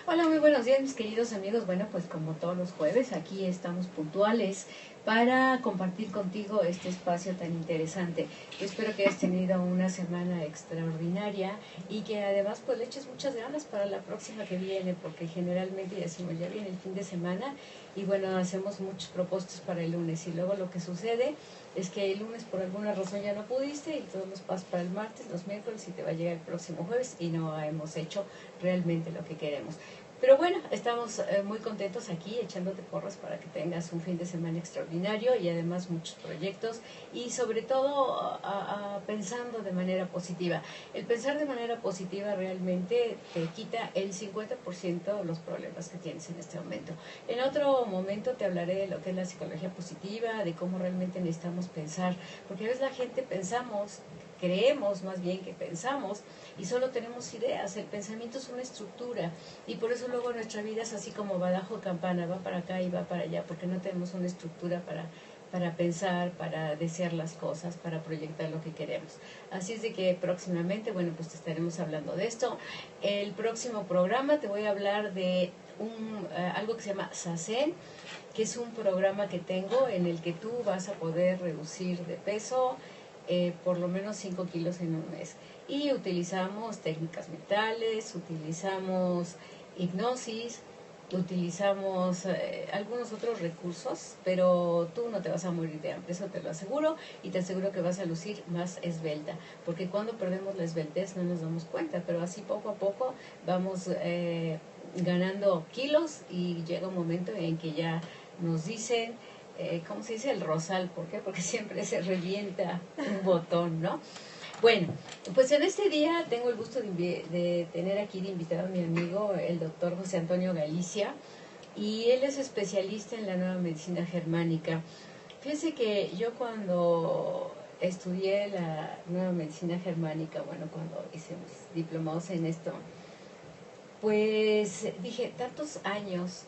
Hola, muy buenos días mis queridos amigos. Bueno, pues como todos los jueves, aquí estamos puntuales para compartir contigo este espacio tan interesante. Yo espero que hayas tenido una semana extraordinaria y que además pues le eches muchas ganas para la próxima que viene, porque generalmente decimos ya viene el fin de semana y bueno, hacemos muchos propósitos para el lunes y luego lo que sucede es que el lunes por alguna razón ya no pudiste y todos los pasos para el martes, los miércoles y te va a llegar el próximo jueves y no hemos hecho realmente lo que queremos. Pero bueno, estamos muy contentos aquí echándote porras para que tengas un fin de semana extraordinario y además muchos proyectos y sobre todo pensando de manera positiva. El pensar de manera positiva realmente te quita el 50% de los problemas que tienes en este momento. En otro momento te hablaré de lo que es la psicología positiva, de cómo realmente necesitamos pensar, porque a veces la gente creemos más bien que pensamos y solo tenemos ideas. El pensamiento es una estructura y por eso luego nuestra vida es así como badajo de campana, va para acá y va para allá, porque no tenemos una estructura para pensar, para desear las cosas, para proyectar lo que queremos. Así es de que próximamente, bueno, pues te estaremos hablando de esto. El próximo programa te voy a hablar de algo que se llama Sazen, que es un programa que tengo en el que tú vas a poder reducir de peso por lo menos 5 kilos en un mes. Y utilizamos técnicas mentales, utilizamos hipnosis, utilizamos algunos otros recursos, pero tú no te vas a morir de hambre, eso te lo aseguro, y te aseguro que vas a lucir más esbelta, porque cuando perdemos la esbeltez no nos damos cuenta, pero así poco a poco vamos ganando kilos y llega un momento en que ya nos dicen, ¿cómo se dice? El rosal. ¿Por qué? Porque siempre se revienta un botón, ¿no? Bueno, pues en este día tengo el gusto de tener aquí de invitado a mi amigo, el doctor José Antonio Galicia, y él es especialista en la nueva medicina germánica. Fíjense que yo cuando estudié la nueva medicina germánica, bueno, cuando hice mis diplomados en esto, pues dije, tantos años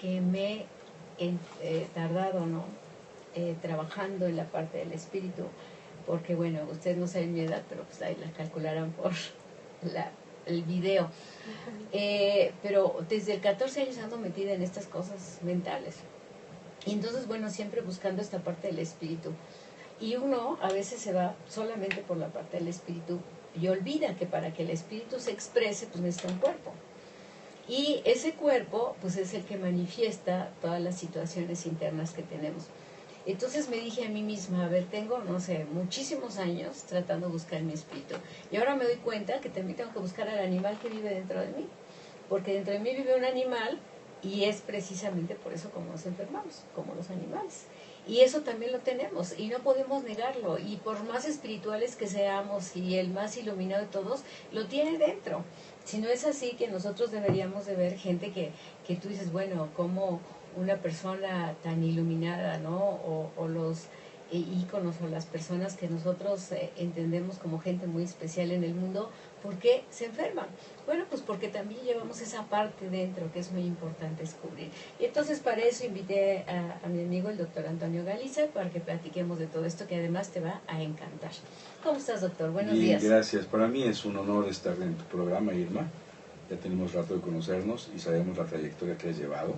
que me he tardado, ¿no? Trabajando en la parte del espíritu, porque bueno, ustedes no saben mi edad, pero pues ahí la calcularán por el video. Pero desde el 14 años ando metida en estas cosas mentales. Y entonces, bueno, siempre buscando esta parte del espíritu. Y uno a veces se va solamente por la parte del espíritu y olvida que para que el espíritu se exprese, pues necesita un cuerpo. Y ese cuerpo, pues es el que manifiesta todas las situaciones internas que tenemos. Entonces me dije a mí misma, a ver, tengo, no sé, muchísimos años tratando de buscar mi espíritu. Y ahora me doy cuenta que también tengo que buscar al animal que vive dentro de mí. Porque dentro de mí vive un animal y es precisamente por eso como nos enfermamos, como los animales. Y eso también lo tenemos y no podemos negarlo. Y por más espirituales que seamos y el más iluminado de todos, lo tiene dentro. Si no es así, que nosotros deberíamos de ver gente que tú dices, bueno, como una persona tan iluminada, ¿no? O los íconos o las personas que nosotros entendemos como gente muy especial en el mundo, ¿por qué se enferman? Bueno, pues porque también llevamos esa parte dentro que es muy importante descubrir. Y entonces para eso invité a mi amigo el doctor Antonio Galicia para que platiquemos de todo esto que además te va a encantar. ¿Cómo estás, doctor? Buenos días. Gracias. Para mí es un honor estar en tu programa, Irma. Ya tenemos rato de conocernos y sabemos la trayectoria que has llevado.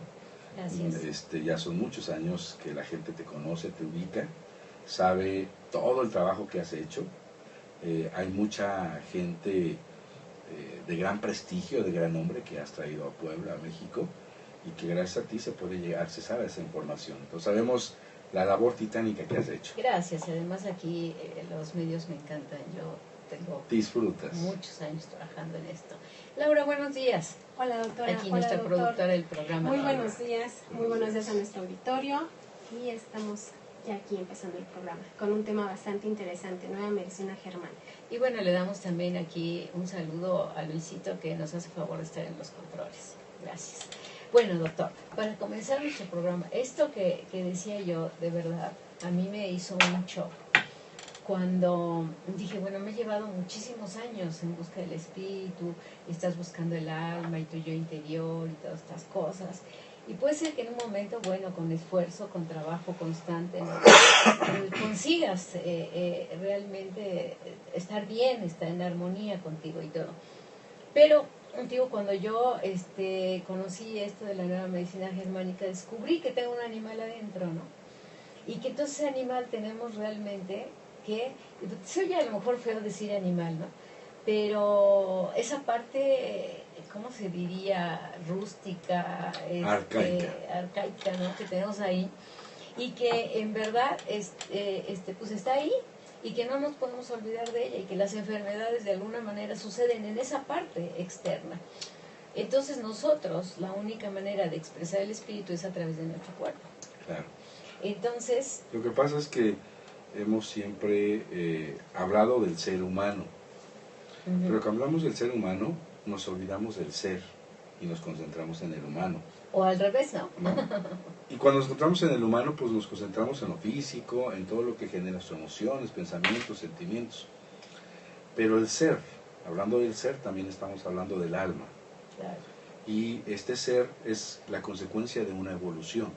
Gracias. Ya son muchos años que la gente te conoce, te ubica, sabe todo el trabajo que has hecho. Hay mucha gente de gran prestigio, de gran nombre que has traído a Puebla, a México, y que gracias a ti se puede llegar, se sabe esa información. Entonces sabemos la labor titánica que has hecho. Gracias, además aquí los medios me encantan, yo tengo muchos años trabajando en esto. Laura, buenos días. Hola, doctora. Aquí hola, nuestra doctor. productora del programa. Muy buenos días a nuestro auditorio y estamos ya aquí empezando el programa con un tema bastante interesante, nueva medicina germánica. Y bueno, le damos también aquí un saludo a Luisito que nos hace favor de estar en los controles. Gracias. Bueno, doctor, para comenzar nuestro programa, esto que decía yo, de verdad, a mí me hizo un shock. Cuando dije, bueno, me he llevado muchísimos años en busca del espíritu, y estás buscando el alma y tu yo interior y todas estas cosas. Y puede ser que en un momento, bueno, con esfuerzo, con trabajo constante, ¿no? Consigas realmente estar bien, estar en armonía contigo y todo. Pero Digo, cuando yo conocí esto de la nueva medicina germánica, descubrí que tengo un animal adentro, ¿no? Y que entonces ese animal tenemos realmente que, se oye a lo mejor feo decir animal, ¿no? Pero esa parte, ¿cómo se diría? Rústica, arcaica, ¿no? Que tenemos ahí, y que en verdad pues está ahí, y que no nos podemos olvidar de ella, y que las enfermedades de alguna manera suceden en esa parte externa. Entonces nosotros, la única manera de expresar el espíritu es a través de nuestro cuerpo. Claro. Entonces... Lo que pasa es que hemos siempre hablado del ser humano, pero cuando hablamos del ser humano, nos olvidamos del ser y nos concentramos en el humano. O al revés, ¿no? Y cuando nos concentramos en el humano, pues nos concentramos en lo físico, en todo lo que genera sus emociones, pensamientos, sentimientos. Pero el ser, hablando del ser, también estamos hablando del alma. Claro. Y este ser es la consecuencia de una evolución.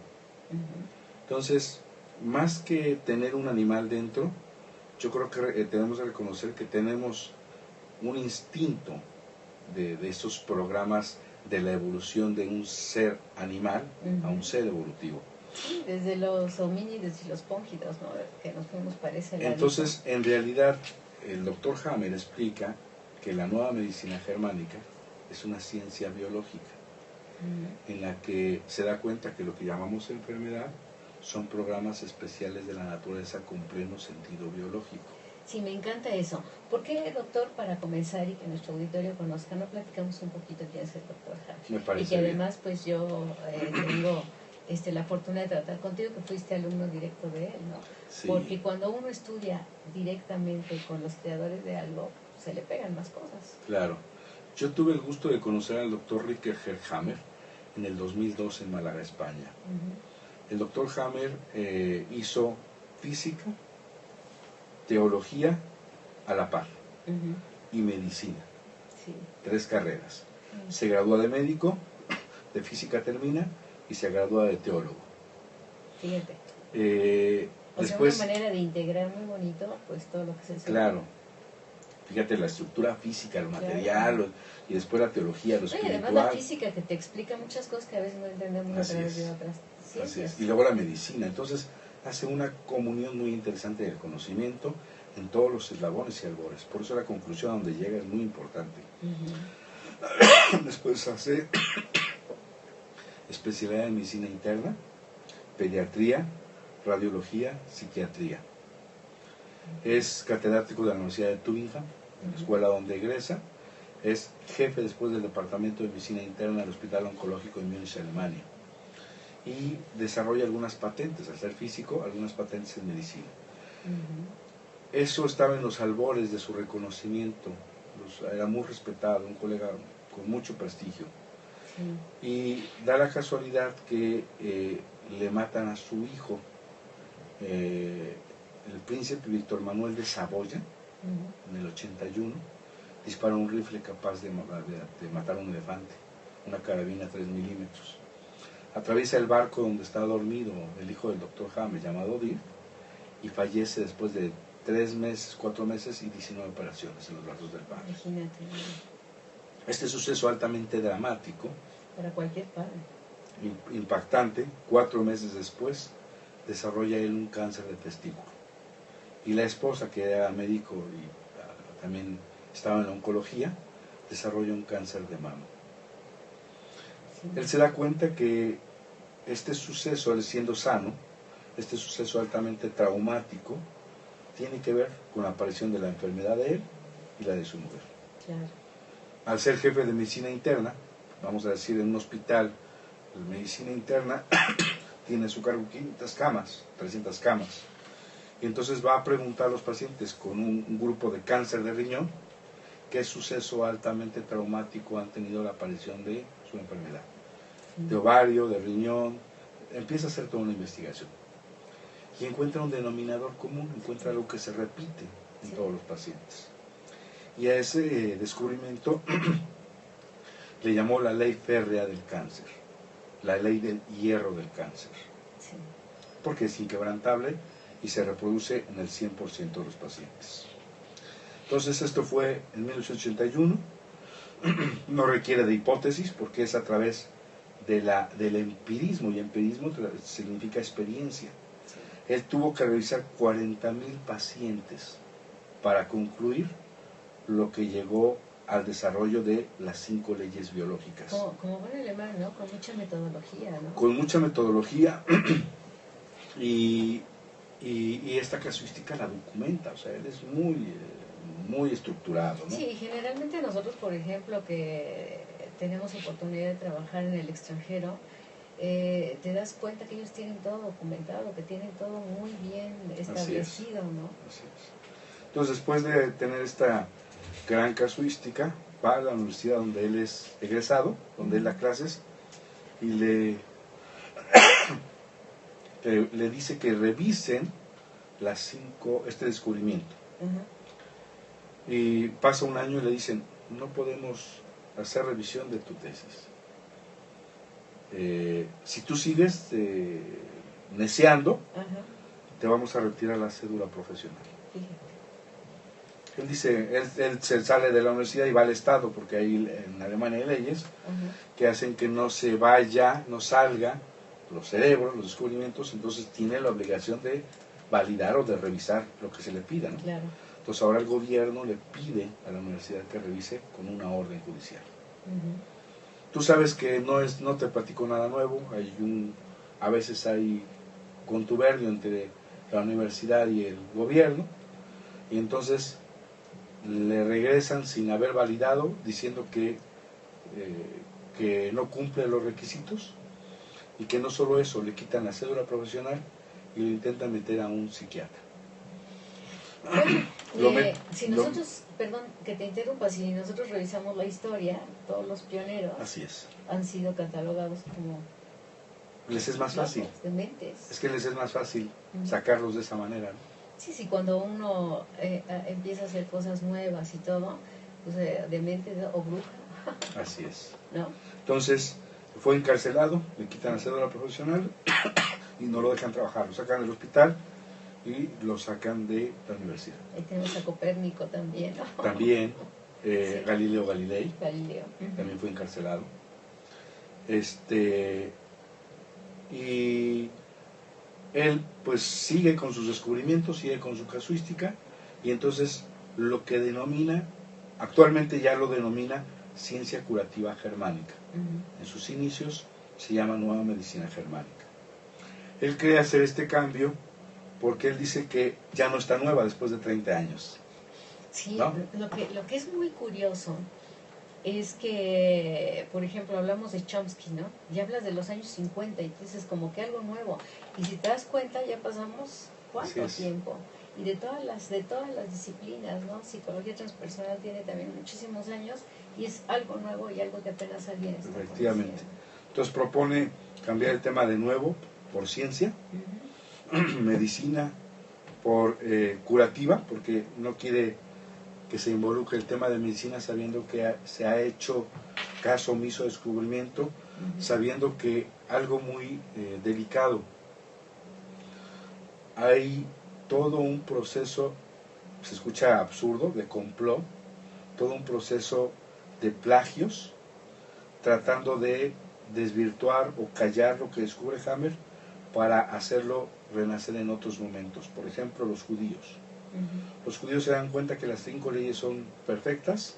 Entonces, más que tener un animal dentro, yo creo que tenemos que reconocer que tenemos un instinto de estos programas de la evolución de un ser animal a un ser evolutivo. Sí, desde los homínidos y los póngidos, ¿no? Que nos fuimos para ese lado. Entonces, en realidad, el doctor Hammer explica que la nueva medicina germánica es una ciencia biológica, en la que se da cuenta que lo que llamamos enfermedad son programas especiales de la naturaleza con pleno sentido biológico. Sí, me encanta eso. ¿Por qué, doctor, para comenzar y que nuestro auditorio conozca, no platicamos un poquito quién es el doctor Hammer? Me parece y que bien. además, pues yo tengo la fortuna de tratar contigo, que fuiste alumno directo de él, ¿no? Sí. Porque cuando uno estudia directamente con los creadores de algo, se le pegan más cosas. Claro. Yo tuve el gusto de conocer al doctor Rickenherr Hammer en el 2002 en Málaga, España. El doctor Hammer hizo física, teología a la par y medicina. Sí. 3 carreras. Se gradúa de médico, de física termina y se gradúa de teólogo. Fíjate. Después, una manera de integrar muy bonito pues todo lo que se hace. Claro. Fíjate, la estructura física, lo material, y después la teología, lo espiritual. Además la física que te explica muchas cosas que a veces no entendemos a través de otras ciencias. Así es. Y luego la medicina. Entonces hace una comunión muy interesante del conocimiento en todos los eslabones y albores. Por eso la conclusión a donde llega es muy importante. Después hace especialidad en medicina interna, pediatría, radiología, psiquiatría. Es catedrático de la Universidad de Tübingen, en la escuela donde egresa. Es jefe después del Departamento de Medicina Interna del Hospital Oncológico de Múnich, Alemania. Y desarrolla algunas patentes, al ser físico, algunas patentes en medicina. Eso estaba en los albores de su reconocimiento. Era muy respetado, un colega con mucho prestigio. Y da la casualidad que le matan a su hijo, el príncipe Víctor Manuel de Saboya, en el 81, dispara un rifle capaz de matar a un elefante, una carabina 3 milímetros. Atraviesa el barco donde está dormido el hijo del doctor Hammer, llamado Dir, y fallece después de 3 meses, 4 meses y 19 operaciones en los brazos del padre. Imagínate. Este suceso altamente dramático, para cualquier padre, impactante, 4 meses después, desarrolla él un cáncer de testículo. Y la esposa, que era médico y también estaba en la oncología, desarrolla un cáncer de mama. Él se da cuenta que este suceso, él siendo sano, este suceso altamente traumático, tiene que ver con la aparición de la enfermedad de él y la de su mujer. Claro. Al ser jefe de medicina interna, vamos a decir en un hospital de medicina interna, tiene a su cargo 500 camas, 300 camas. Y entonces va a preguntar a los pacientes con un grupo de cáncer de riñón qué suceso altamente traumático han tenido la aparición de su enfermedad. De ovario, de riñón, empieza a hacer toda una investigación. Y encuentra un denominador común, encuentra algo que se repite en todos los pacientes. Y a ese descubrimiento le llamó la ley férrea del cáncer, la ley del hierro del cáncer. Porque es inquebrantable y se reproduce en el 100% de los pacientes. Entonces esto fue en 1981, no requiere de hipótesis porque es a través del empirismo, y empirismo significa experiencia. Él tuvo que revisar 40,000 pacientes para concluir lo que llegó al desarrollo de las 5 leyes biológicas. Como buen alemán, ¿no? Con mucha metodología, ¿no? Con mucha metodología y esta casuística la documenta, o sea, él es muy estructurado, ¿no? Sí, generalmente nosotros, por ejemplo, que tenemos oportunidad de trabajar en el extranjero, te das cuenta que ellos tienen todo documentado, que tienen todo muy bien establecido, ¿no? Así es. Entonces, después de tener esta gran casuística, va a la universidad donde él es egresado, donde él da clases, y le dice que revisen este descubrimiento. Y pasa un año y le dicen, no podemos hacer revisión de tu tesis. Si tú sigues neceando, te vamos a retirar la cédula profesional. Él dice, él se sale de la universidad y va al Estado, porque ahí en Alemania hay leyes que hacen que no se vaya, no salga los cerebros, los descubrimientos, entonces tiene la obligación de validar o de revisar lo que se le pida, ¿no? Claro. Entonces ahora el gobierno le pide a la universidad que revise con una orden judicial. Tú sabes que no te platico nada nuevo, a veces hay contubernio entre la universidad y el gobierno, y entonces le regresan sin haber validado, diciendo que no cumple los requisitos, y que no solo eso, le quitan la cédula profesional y lo intentan meter a un psiquiatra. Perdón que te interrumpa, si nosotros revisamos la historia, todos los pioneros han sido catalogados como... Les es más fácil. Dementes. Es que les es más fácil sacarlos de esa manera, ¿no? Sí, cuando uno empieza a hacer cosas nuevas y todo, pues demente o bruja. Así es. ¿No? Entonces, fue encarcelado, le quitan la cédula profesional y no lo dejan trabajar, lo sacan del hospital y lo sacan de la universidad. Ahí tenemos a Copérnico también, ¿no? También, Sí. Galileo Galilei, Galileo. también fue encarcelado. Y él pues sigue con sus descubrimientos, sigue con su casuística, y entonces lo que actualmente ya lo denomina ciencia curativa germánica. En sus inicios se llama nueva medicina germánica. Él cree hacer este cambio porque él dice que ya no está nueva después de 30 años. Sí, ¿no? Lo que es muy curioso es que, por ejemplo, hablamos de Chomsky, ¿no? Y hablas de los años 50 y dices como que algo nuevo. Y si te das cuenta, ya pasamos ¿cuánto tiempo? Y de todas las disciplinas, ¿no? Psicología transpersonal tiene también muchísimos años y es algo nuevo y algo que apenas alguien está Efectivamente. conociendo. Entonces propone cambiar el tema de nuevo por ciencia, medicina por curativa, porque no quiere que se involucre el tema de medicina sabiendo que se ha hecho caso omiso de descubrimiento, sabiendo que algo muy delicado, hay todo un proceso, se escucha absurdo, de complot, todo un proceso de plagios, tratando de desvirtuar o callar lo que descubre Hammer para hacerlo renacer en otros momentos. Por ejemplo, los judíos. Los judíos se dan cuenta que las 5 leyes son perfectas,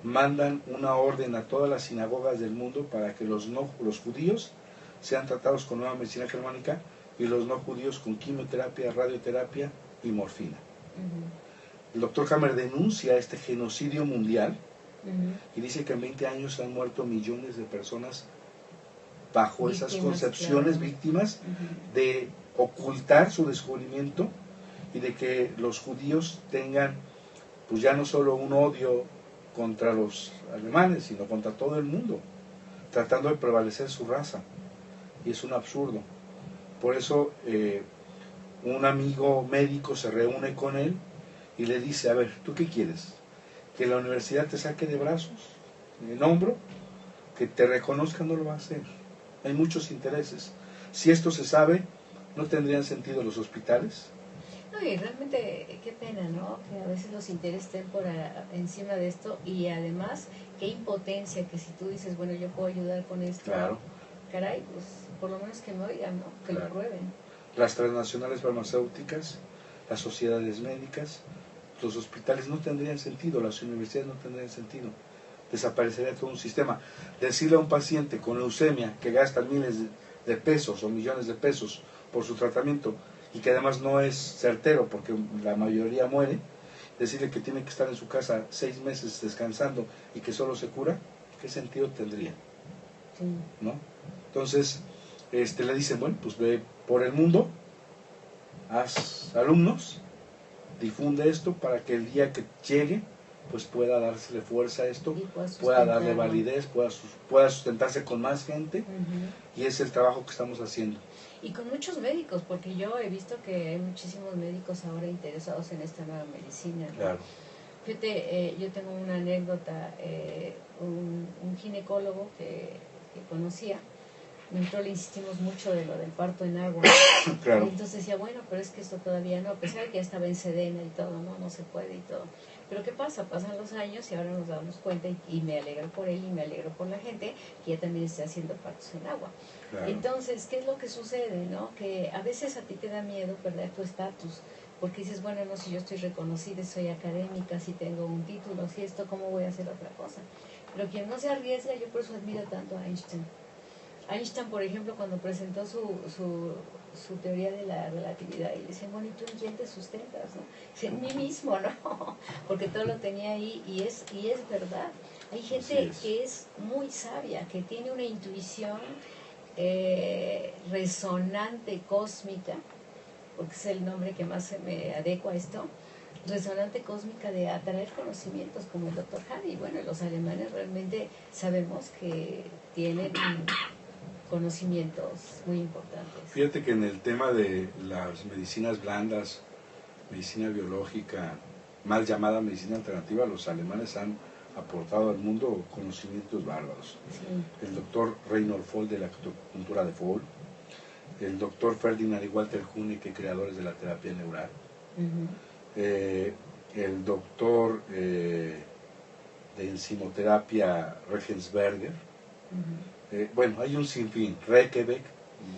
mandan una orden a todas las sinagogas del mundo para que los judíos sean tratados con nueva medicina germánica y los no judíos con quimioterapia, radioterapia y morfina. El doctor Hammer denuncia este genocidio mundial y dice que en 20 años han muerto millones de personas bajo esas concepciones, víctimas de ocultar su descubrimiento y de que los judíos tengan pues ya no solo un odio contra los alemanes, sino contra todo el mundo, tratando de prevalecer su raza. Y es un absurdo. Por eso un amigo médico se reúne con él y le dice, a ver, ¿tú qué quieres? ¿Que la universidad te saque de brazos, en el hombro? Que te reconozca, no lo va a hacer. Hay muchos intereses. Si esto se sabe, ¿no tendrían sentido los hospitales? No, y realmente qué pena, ¿no? Que a veces los intereses estén por encima de esto y además qué impotencia que si tú dices, bueno, yo puedo ayudar con esto, Claro. caray, pues por lo menos que me oigan, ¿no? Que Claro. lo prueben. Las transnacionales farmacéuticas, las sociedades médicas, los hospitales no tendrían sentido, las universidades no tendrían sentido. Desaparecería todo un sistema. Decirle a un paciente con leucemia que gasta miles de pesos o millones de pesos por su tratamiento y que además no es certero porque la mayoría muere, decirle que tiene que estar en su casa 6 meses descansando y que solo se cura, ¿qué sentido tendría? Sí. ¿No? Entonces, le dicen, bueno, pues ve por el mundo, haz alumnos, difunde esto para que el día que llegue, pues pueda dársele fuerza a esto, pueda darle validez, pueda sustentarse con más gente, y es el trabajo que estamos haciendo. Y con muchos médicos, porque yo he visto que hay muchísimos médicos ahora interesados en esta nueva medicina, ¿no? Claro. Fíjate, yo tengo una anécdota, un ginecólogo que conocía, nosotros le insistimos mucho de lo del parto en agua. Claro. Y entonces decía, bueno, pero es que esto todavía no, a pesar de que ya estaba en Sedena y todo, no se puede y todo. Pero ¿qué pasa? Pasan los años y ahora nos damos cuenta y me alegro por él y me alegro por la gente que ya también está haciendo partos en agua. Claro. Entonces, ¿qué es lo que sucede? ¿No? Que a veces a ti te da miedo perder tu estatus, porque dices, bueno, no, si yo estoy reconocida, soy académica, si tengo un título, si esto, ¿cómo voy a hacer otra cosa? Pero quien no se arriesga, yo por eso admiro tanto a Einstein. Einstein, por ejemplo, cuando presentó su teoría de la relatividad, y le decían, bueno, ¿y tú en quién te sustentas? ¿No? Dice, en mí mismo, ¿no? Porque todo lo tenía ahí, y es verdad. Hay gente que es muy sabia, que tiene una intuición resonante, cósmica, porque es el nombre que más se me adecua a esto, resonante cósmica de atraer conocimientos como el Dr. Harry. Bueno, los alemanes realmente sabemos que tienen conocimientos muy importantes. Fíjate que en el tema de las medicinas blandas, medicina biológica, mal llamada medicina alternativa, los alemanes han aportado al mundo conocimientos bárbaros. Sí. El doctor Reinhold Voll de la acupuntura de Voll, el doctor Ferdinand y Walter Hunicke, creadores de la terapia neural, el doctor de enzimoterapia Regensberger, bueno, hay un sinfín, Rekebeck,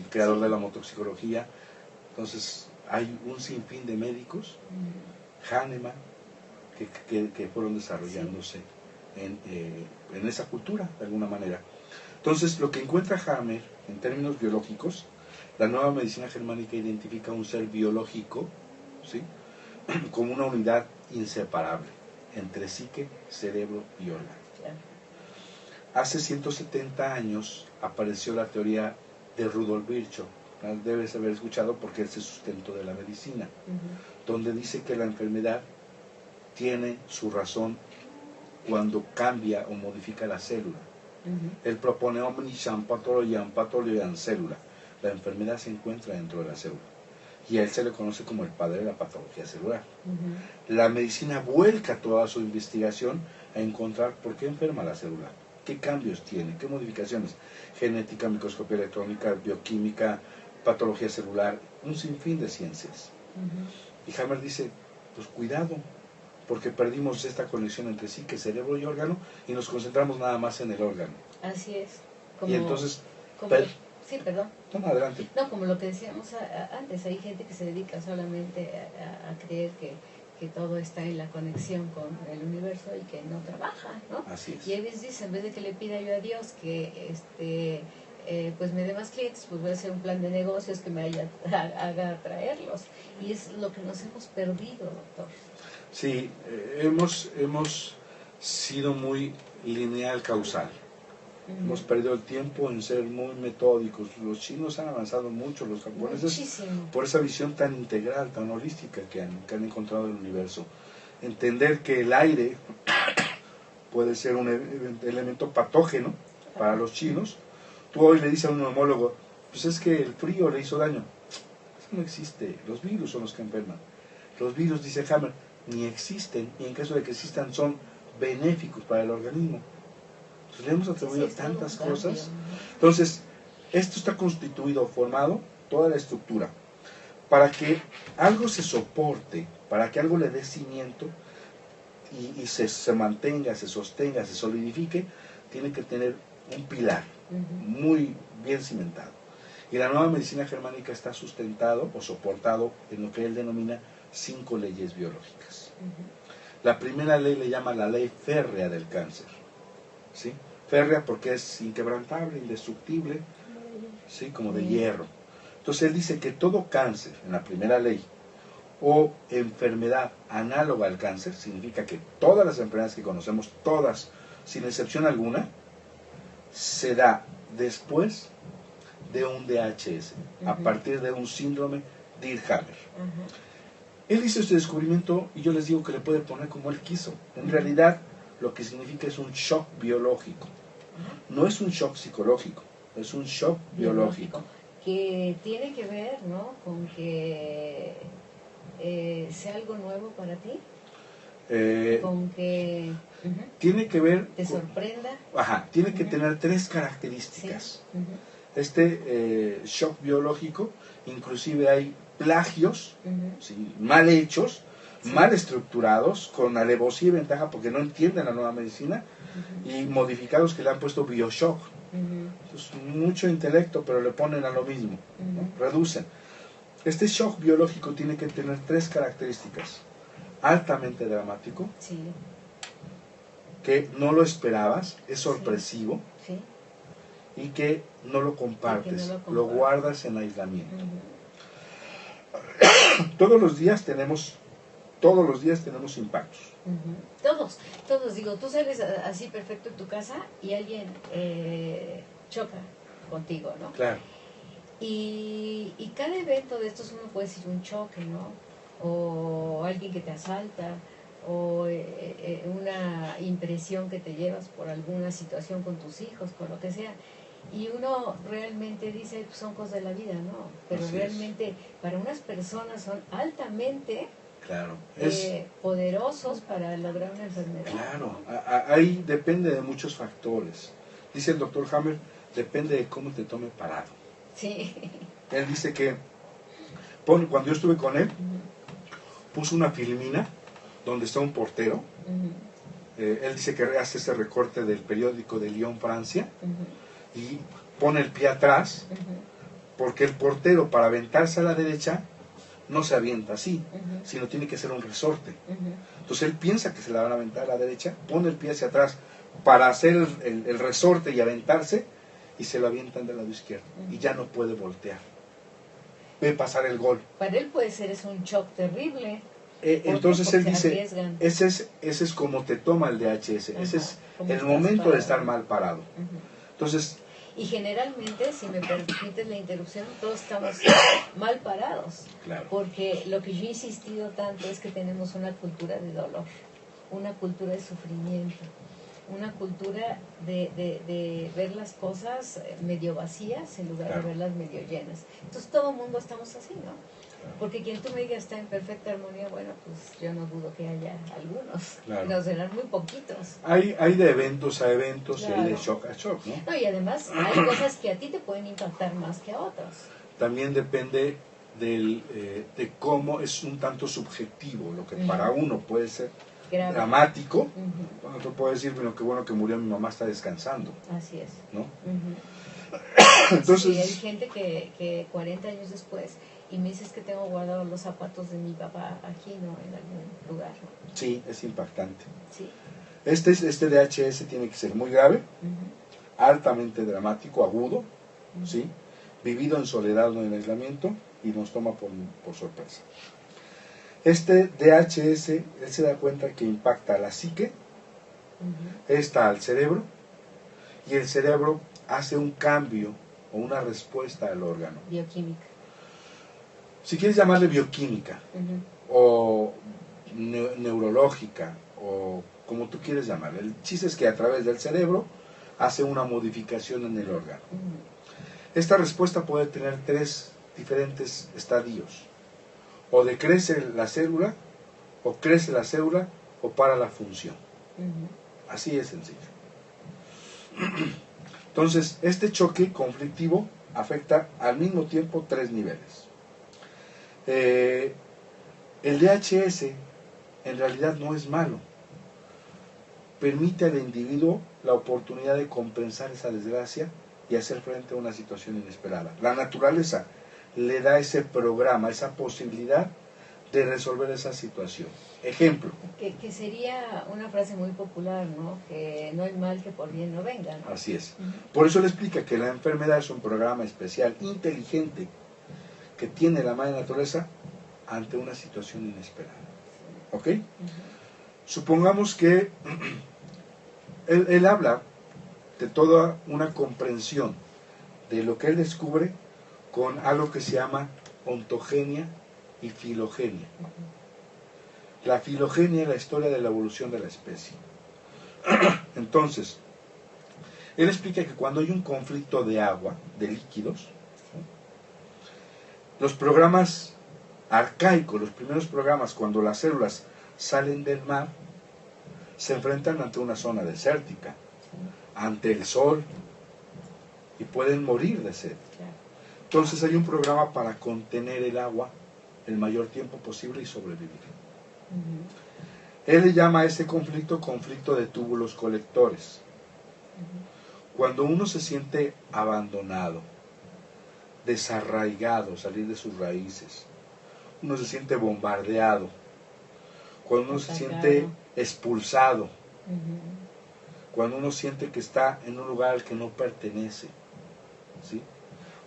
creador de la motoxicología. Entonces hay un sinfín de médicos, Hahnemann, que fueron desarrollándose en esa cultura de alguna manera. Entonces lo que encuentra Hammer en términos biológicos, la nueva medicina germánica identifica un ser biológico, ¿sí?, como una unidad inseparable entre psique, cerebro y órgano. Hace 170 años apareció la teoría de Rudolf Virchow, debes haber escuchado porque es el sustento de la medicina, donde dice que la enfermedad tiene su razón cuando cambia o modifica la célula. Él propone omnisciam pathologiam pathologiam célula. La enfermedad se encuentra dentro de la célula y a él se le conoce como el padre de la patología celular. La medicina vuelca toda su investigación a encontrar por qué enferma la célula, qué cambios tiene, qué modificaciones, genética, microscopía electrónica, bioquímica, patología celular, un sinfín de ciencias. Y Hammer dice, pues cuidado, porque perdimos esta conexión entre psique, cerebro y órgano y nos concentramos nada más en el órgano. Así es. Y entonces... Sí, perdón. No, adelante. No, como lo que decíamos antes, hay gente que se dedica solamente a creer que todo está en la conexión con el universo y que no trabaja, ¿no? Así es. Y a veces dice, en vez de que le pida yo a Dios que pues me dé más clientes, pues voy a hacer un plan de negocios que me haga atraerlos. Y es lo que nos hemos perdido, doctor. Sí, hemos sido muy lineal causal. Hemos perdido el tiempo en ser muy metódicos. Los chinos han avanzado mucho, los japoneses, muchísimo, por esa visión tan integral, tan holística que han encontrado del universo. Entender que el aire puede ser un elemento patógeno para los chinos. Tú hoy le dices a un neumólogo, pues es que el frío le hizo daño. Eso no existe, los virus son los que enferman. Los virus, dice Hammer, ni existen, y en caso de que existan son benéficos para el organismo. Entonces, le hemos atribuido tantas cosas. Entonces, esto está constituido, formado, toda la estructura. para que algo se soporte, para que algo le dé cimiento y se mantenga, se sostenga, se solidifique, tiene que tener un pilar muy bien cimentado. Y la nueva medicina germánica está sustentado o soportado en lo que él denomina 5 leyes biológicas. La primera ley le llama la ley férrea del cáncer, ¿sí? Férrea porque es inquebrantable, indestructible, ¿sí? Como de hierro. Entonces él dice que todo cáncer, en la primera ley, o enfermedad análoga al cáncer, significa que todas las enfermedades que conocemos, todas, sin excepción alguna, se da después de un DHS, a partir de un síndrome Dirkhammer. Él hizo este descubrimiento y yo les digo que le puede poner como él quiso. En realidad, lo que significa es un shock biológico. No es un shock psicológico, es un shock biológico. Que tiene que ver, ¿no?, con que sea algo nuevo para ti. Con que tiene que ver te sorprenda. Tiene que tener 3 características. Sí. Este shock biológico, inclusive hay plagios, ¿sí?, mal hechos, mal estructurados, con alevosía y ventaja porque no entienden la nueva medicina, y modificados que le han puesto bioshock. Entonces, mucho intelecto, pero le ponen a lo mismo, ¿no? Reducen. Este shock biológico tiene que tener 3 características: altamente dramático, que no lo esperabas, es sorpresivo, y que no lo compartes, lo guardas en aislamiento. Todos los días tenemos impactos. Todos, digo, tú sales así perfecto en tu casa y alguien choca contigo, ¿no? Claro. Y cada evento de estos uno puede decir un choque, ¿no? O alguien que te asalta, o una impresión que te llevas por alguna situación con tus hijos, con lo que sea. Y uno realmente dice, pues son cosas de la vida, ¿no? Pero así realmente para unas personas son altamente poderosos para lograr una enfermedad. Claro, ahí depende de muchos factores. Dice el doctor Hammer, depende de cómo te tome parado. Sí. Él dice que, cuando yo estuve con él, puso una filmina donde está un portero. Él dice que hace ese recorte del periódico de Lyon, Francia, y pone el pie atrás, porque el portero, para aventarse a la derecha, no se avienta así, sino tiene que ser un resorte. Entonces él piensa que se la van a aventar a la derecha, pone el pie hacia atrás para hacer el resorte y aventarse, y se lo avientan del lado izquierdo, y ya no puede voltear. Ve pasar el gol. Para él puede ser un shock terrible. Entonces él dice, ese es como te toma el DHS, ese es el momento parado de estar mal parado. Entonces, y generalmente, si me permites la interrupción, todos estamos mal parados. Claro. Porque lo que yo he insistido tanto es que tenemos una cultura de dolor, una cultura de sufrimiento, una cultura de ver las cosas medio vacías en lugar de verlas medio llenas. Entonces todo el mundo estamos así, ¿no? Porque quien tú me digas está en perfecta armonía, bueno, pues yo no dudo que haya algunos, pero serán muy poquitos. Hay de eventos a eventos, y hay de shock a shock, ¿no? No, y además hay cosas que a ti te pueden impactar más que a otros. También depende de cómo es un tanto subjetivo, lo que para uno puede ser dramático, otro puede decir, bueno, qué bueno que murió mi mamá, está descansando. Así es. ¿No? Entonces, sí, hay gente que 40 años después, y me dices que tengo guardados los zapatos de mi papá aquí, ¿no? En algún lugar, ¿no? Sí, es impactante. Sí. Este DHS tiene que ser muy grave, altamente dramático, agudo, ¿sí? Vivido en soledad o en aislamiento, y nos toma por sorpresa. Este DHS, él se da cuenta que impacta a la psique, está al cerebro, y el cerebro hace un cambio o una respuesta al órgano. Bioquímica. Si quieres llamarle bioquímica, o neurológica, o como tú quieres llamarle. El chiste es que a través del cerebro hace una modificación en el órgano. Esta respuesta puede tener 3 diferentes estadios. O decrece la célula, o crece la célula, o para la función. Así es sencillo. Entonces, este choque conflictivo afecta al mismo tiempo 3 niveles. El DHS en realidad no es malo. Permite al individuo la oportunidad de compensar esa desgracia y hacer frente a una situación inesperada. La naturaleza le da ese programa, esa posibilidad de resolver esa situación. Ejemplo. Que sería una frase muy popular, ¿no? Que no hay mal que por bien no venga, ¿no? Así es. Por eso le explica que la enfermedad es un programa especial, inteligente, que tiene la madre naturaleza ante una situación inesperada. ¿Ok? Supongamos que él habla de toda una comprensión de lo que él descubre con algo que se llama ontogenia y filogenia. La filogenia es la historia de la evolución de la especie. Entonces, él explica que cuando hay un conflicto de agua, de líquidos, los programas arcaicos, los primeros programas, cuando las células salen del mar, se enfrentan ante una zona desértica, ante el sol, y pueden morir de sed. Entonces hay un programa para contener el agua el mayor tiempo posible y sobrevivir. Él le llama a ese conflicto de túbulos colectores. Cuando uno se siente abandonado, desarraigado, salir de sus raíces, uno se siente bombardeado, cuando uno se siente expulsado, cuando uno siente que está en un lugar al que no pertenece, ¿sí?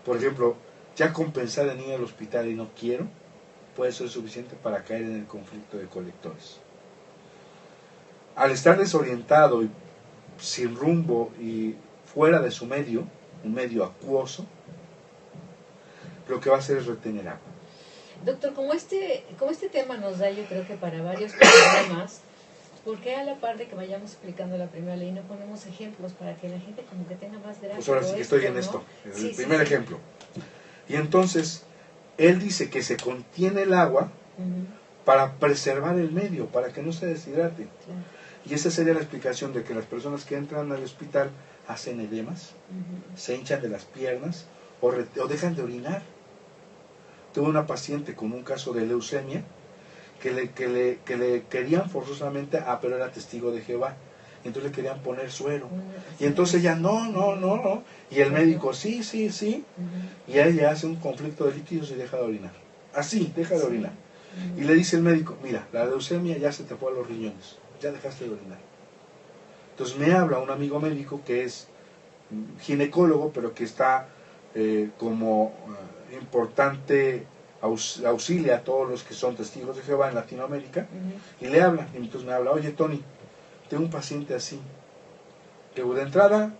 Por ejemplo, ya con pensar en ir al hospital y no quiero, puede ser suficiente para caer en el conflicto de colectores. Al estar desorientado y sin rumbo y fuera de su medio, un medio acuoso, lo que va a hacer es retener agua. Doctor, como este tema nos da, yo creo que para varios programas, ¿por qué a la par de que vayamos explicando la primera ley no ponemos ejemplos para que la gente como que tenga más gracia? Pues ahora sí que estoy en esto, el primer ejemplo. Y entonces, él dice que se contiene el agua para preservar el medio, para que no se deshidrate. Claro. Y esa sería la explicación de que las personas que entran al hospital hacen edemas, se hinchan de las piernas o dejan de orinar. Tuve una paciente con un caso de leucemia que le querían forzosamente, pero era testigo de Jehová, entonces le querían poner suero. Y entonces ella, no. Y el médico, sí. Y ella hace un conflicto de líquidos y deja de orinar. Así, deja de orinar. Y le dice el médico, mira, la leucemia ya se te fue a los riñones, ya dejaste de orinar. Entonces me habla un amigo médico que es ginecólogo, pero que está como importante auxilia a todos los que son testigos de Jehová en Latinoamérica, y le habla, y entonces me habla, oye Tony, tengo un paciente así, que de entrada,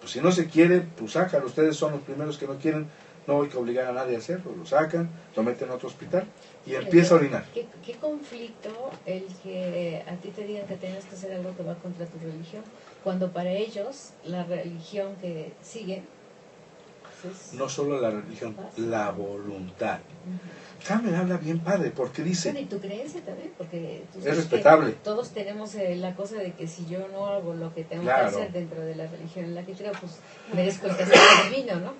pues si no se quiere, pues sácalo, ustedes son los primeros que no quieren, no hay que obligar a nadie a hacerlo, lo sacan, lo meten a otro hospital, y empieza a orinar. ¿Qué conflicto el que a ti te digan que tengas que hacer algo que va contra tu religión, cuando para ellos la religión que siguen no solo la religión, la voluntad. También habla bien padre, porque dice... Y tu creencia también, porque tú es respetable. Todos tenemos la cosa de que si yo no hago lo que tengo que hacer dentro de la religión en la que creo, pues merezco el castigo divino, ¿no?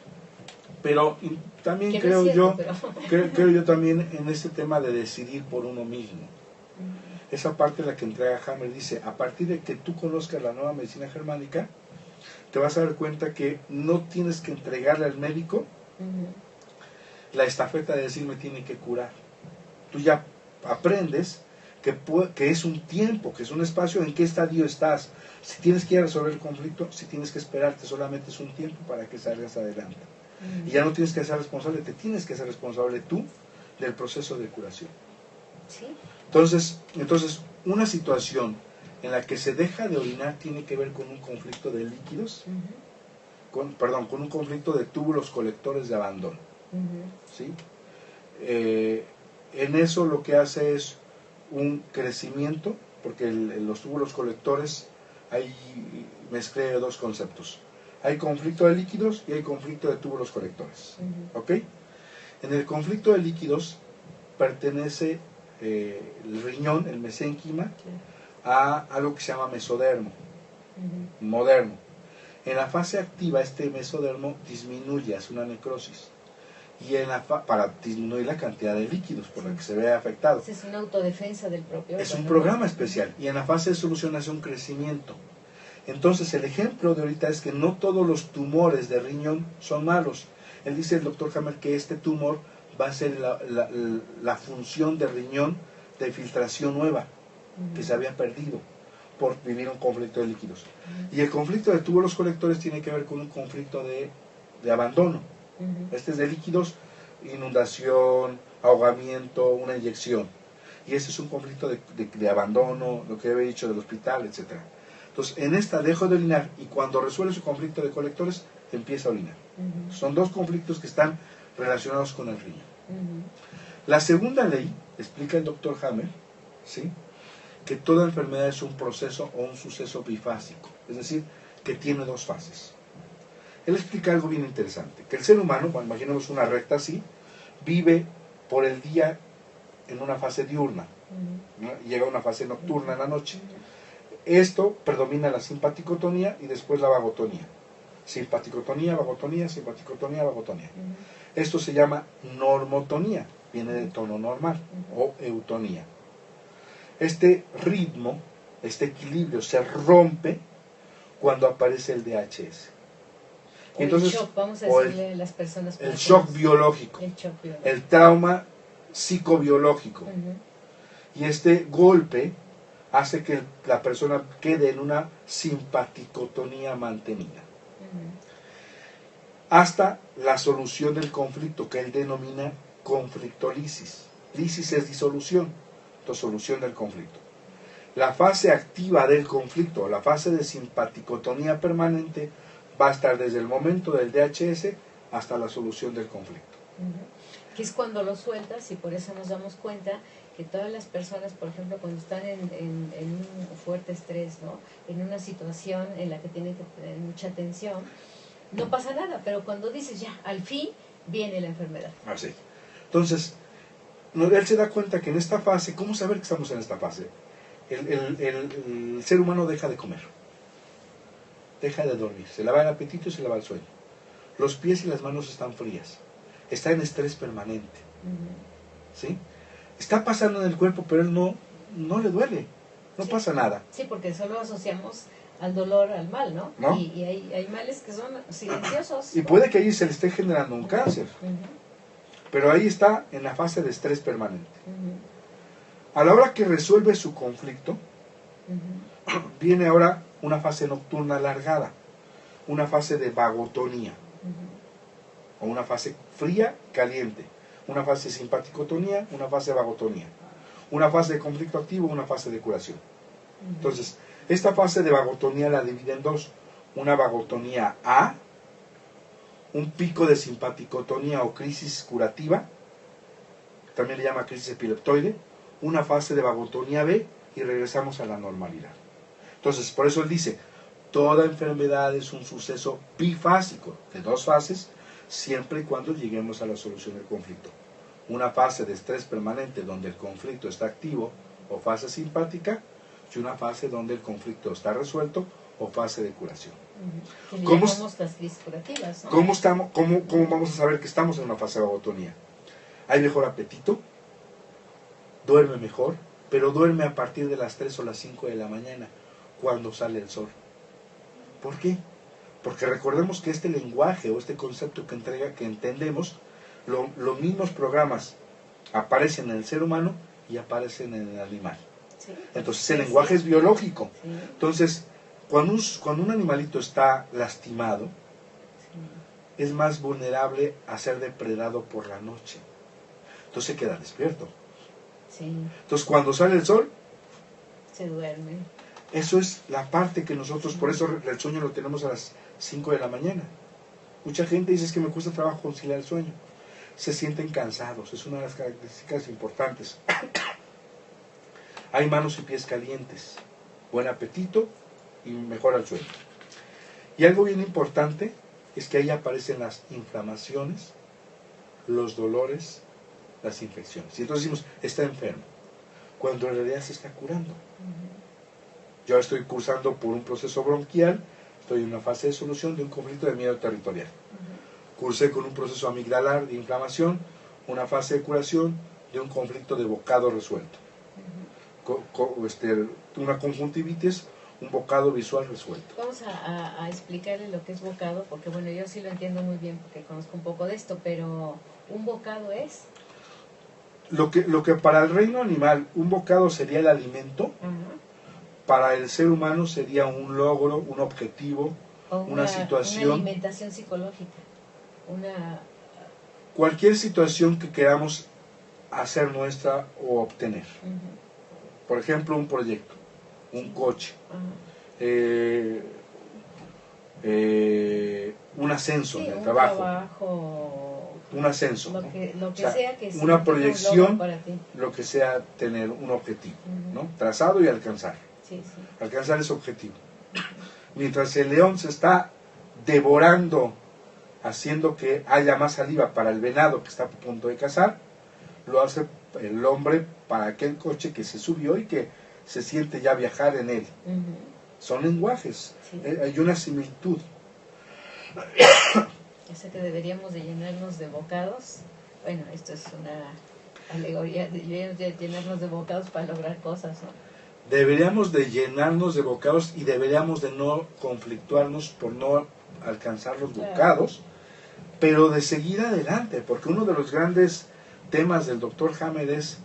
Pero también que creo no es yo, pero... creo yo también en este tema de decidir por uno mismo. Esa parte en la que entrega Hammer dice, a partir de que tú conozcas la nueva medicina germánica, te vas a dar cuenta que no tienes que entregarle al médico la estafeta de decir me tiene que curar. Tú ya aprendes que es un tiempo, que es un espacio, en qué estadio estás. Si tienes que ir a resolver el conflicto, si tienes que esperarte, solamente es un tiempo para que salgas adelante. Y ya no tienes que ser responsable, te tienes que ser responsable tú del proceso de curación. ¿Sí? Entonces, una situación en la que se deja de orinar tiene que ver con un conflicto de líquidos, con un conflicto de túbulos colectores de abandono. ¿Sí? En eso lo que hace es un crecimiento, porque los túbulos colectores, ahí mezclé dos conceptos. Hay conflicto de líquidos y hay conflicto de túbulos colectores. ¿Ok? En el conflicto de líquidos pertenece el riñón, el mesénquima, a algo que se llama mesodermo, moderno. En la fase activa este mesodermo disminuye, hace una necrosis, y para disminuir la cantidad de líquidos por la que se ve afectado. Es una autodefensa del propio Es un órgano. programa especial, y en la fase de solución hace un crecimiento. Entonces el ejemplo de ahorita es que no todos los tumores de riñón son malos. Él dice, el doctor Hammer, que este tumor va a ser la función de riñón de filtración nueva que se había perdido por vivir un conflicto de líquidos. Y el conflicto de túbulos colectores tiene que ver con un conflicto de abandono. Este es de líquidos, inundación, ahogamiento, una inyección. Y ese es un conflicto de abandono, lo que había dicho del hospital, etc. Entonces, en esta dejo de orinar, y cuando resuelve su conflicto de colectores, empieza a orinar. Son dos conflictos que están relacionados con el riñón. La segunda ley, explica el doctor Hammer, ¿sí?, que toda enfermedad es un proceso o un suceso bifásico, es decir, que tiene dos fases. Él explica algo bien interesante, que el ser humano, bueno, imaginemos una recta así, vive por el día en una fase diurna, ¿no? Llega a una fase nocturna en la noche. Esto predomina la simpaticotonía y después la vagotonía. Simpaticotonía, vagotonía, simpaticotonía, vagotonía. Esto se llama normotonía, viene de tono normal, o eutonía. Este ritmo, este equilibrio se rompe cuando aparece el DHS. O entonces, el shock, vamos a decirle a las personas. El shock biológico, el trauma psicobiológico. Y este golpe hace que la persona quede en una simpaticotonía mantenida. Hasta la solución del conflicto, que él denomina conflictolisis. Lisis es disolución, entonces solución del conflicto. La fase activa del conflicto, la fase de simpaticotonía permanente, va a estar desde el momento del DHS hasta la solución del conflicto. Que es cuando lo sueltas, y por eso nos damos cuenta que todas las personas, por ejemplo, cuando están en un fuerte estrés, ¿no?, en una situación en la que tienen que tener mucha atención, no pasa nada, pero cuando dices ya, al fin, viene la enfermedad. Así. Entonces, él se da cuenta que en esta fase, ¿cómo saber que estamos en esta fase? El ser humano deja de comer, deja de dormir, se le va el apetito y se le va el sueño. Los pies y las manos están frías, está en estrés permanente. ¿Sí? Está pasando en el cuerpo, pero él no le duele, no pasa nada. Sí, porque solo asociamos al dolor al mal, ¿no? ¿No? Y hay males que son silenciosos. Y puede que ahí se le esté generando un cáncer, pero ahí está en la fase de estrés permanente. A la hora que resuelve su conflicto, viene ahora una fase nocturna alargada, una fase de vagotonía, o una fase fría, caliente, una fase de simpaticotonía, una fase de vagotonía, una fase de conflicto activo, una fase de curación. Entonces, esta fase de vagotonía la divide en dos: una vagotonía A, un pico de simpaticotonía o crisis curativa, también le llama crisis epileptoide, una fase de vagotonía B, y regresamos a la normalidad. Entonces, por eso él dice, toda enfermedad es un suceso bifásico, de dos fases, siempre y cuando lleguemos a la solución del conflicto. Una fase de estrés permanente donde el conflicto está activo, o fase simpática, y una fase donde el conflicto está resuelto, o fase de curación. ¿Cómo llamamos las crisis curativas, ¿no? ¿Cómo vamos a saber que estamos en una fase de vagotonía? Hay mejor apetito, duerme mejor, pero duerme a partir de las 3 o las 5 de la mañana, cuando sale el sol. ¿Por qué? Porque recordemos que este lenguaje o este concepto que entendemos, los mismos programas aparecen en el ser humano y aparecen en el animal. Sí. Entonces el lenguaje es biológico. Sí. Entonces, cuando un animalito está lastimado, es más vulnerable a ser depredado por la noche. Entonces se queda despierto. Sí. Entonces cuando sale el sol, Se duerme. eso es la parte que nosotros, por eso el sueño lo tenemos a las 5 de la mañana. Mucha gente dice, es que me cuesta trabajo conciliar el sueño. Se sienten cansados, es una de las características importantes. Hay manos y pies calientes, buen apetito y mejora el sueño. Y algo bien importante es que ahí aparecen las inflamaciones, los dolores, las infecciones. Y entonces decimos, está enfermo, cuando en realidad se está curando. Yo estoy cursando por un proceso bronquial, estoy en una fase de solución de un conflicto de miedo territorial. Cursé con un proceso amigdalar de inflamación, una fase de curación de un conflicto de bocado resuelto. Una conjuntivitis, un bocado visual resuelto. Vamos a explicarle lo que es bocado, porque bueno, yo sí lo entiendo muy bien porque conozco un poco de esto, pero ¿un bocado es? Lo que para el reino animal un bocado sería el alimento, para el ser humano sería un logro, un objetivo, una situación. Una alimentación psicológica. Cualquier situación que queramos hacer nuestra o obtener. Por ejemplo, un proyecto, un coche, un ascenso en el trabajo, un ascenso, lo que o sea, sea que sea una proyección, para ti. lo que sea tener un objetivo, ¿no? Trazado y alcanzar. Alcanzar ese objetivo. Mientras el león se está devorando, haciendo que haya más saliva para el venado que está a punto de cazar, lo hace el hombre para aquel coche que se subió y que se siente ya viajar en él. Son lenguajes, hay una similitud. O sea que deberíamos de llenarnos de bocados. Bueno, esto es una alegoría, de llenarnos de bocados para lograr cosas, ¿no? Deberíamos de llenarnos de bocados y deberíamos de no conflictuarnos por no alcanzar los bocados, pero de seguir adelante, porque uno de los grandes temas del Dr. Hammer es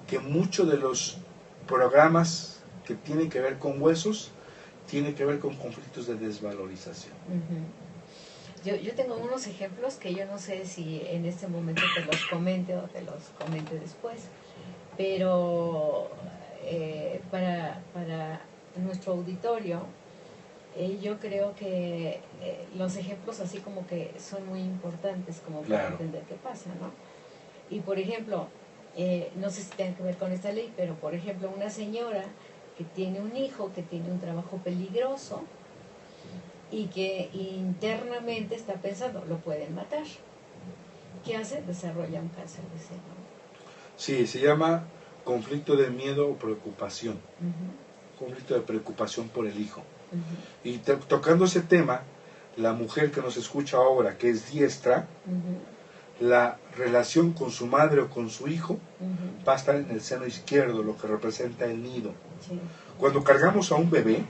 que muchos de los programas que tienen que ver con huesos tienen que ver con conflictos de desvalorización. Yo tengo unos ejemplos que yo no sé si en este momento te los comente o te los comente después, pero para nuestro auditorio yo creo que los ejemplos así como que son muy importantes como para entender qué pasa, ¿no? Y por ejemplo, no sé si tiene que ver con esta ley, pero por ejemplo una señora que tiene un hijo que tiene un trabajo peligroso y que internamente está pensando, lo pueden matar. ¿Qué hace? Desarrolla un cáncer de seno. Sí, se llama conflicto de miedo o preocupación. Conflicto de preocupación por el hijo. Y tocando ese tema, la mujer que nos escucha ahora, que es diestra, la relación con su madre o con su hijo va a estar en el seno izquierdo, lo que representa el nido. Cuando cargamos a un bebé,